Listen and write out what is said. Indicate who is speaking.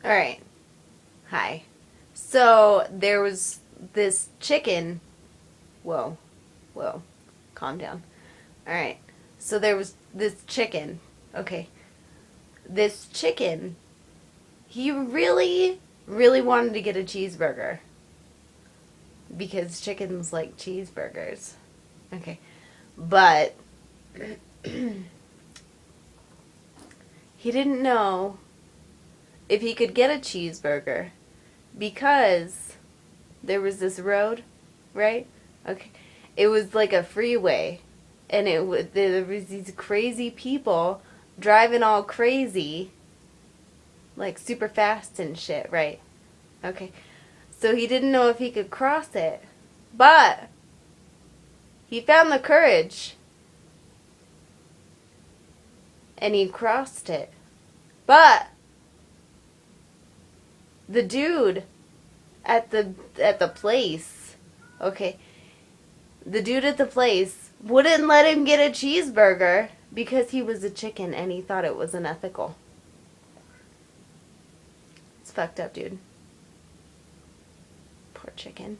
Speaker 1: Alright. Hi. So there was this chicken. Whoa. Whoa. Calm down. Alright. So there was this chicken. Okay. This chicken, he really, really wanted to get a cheeseburger. Because chickens like cheeseburgers. Okay. But he didn't know if he could get a cheeseburger because there was this road, right? Okay. It was like a freeway, and there was these crazy people driving all crazy, like super fast and shit, right? Okay. So he didn't know if he could cross it. But he found the courage and he crossed it. But the dude at the place, okay, the dude at the place wouldn't let him get a cheeseburger because he was a chicken and he thought it was unethical. It's fucked up, dude. Poor chicken.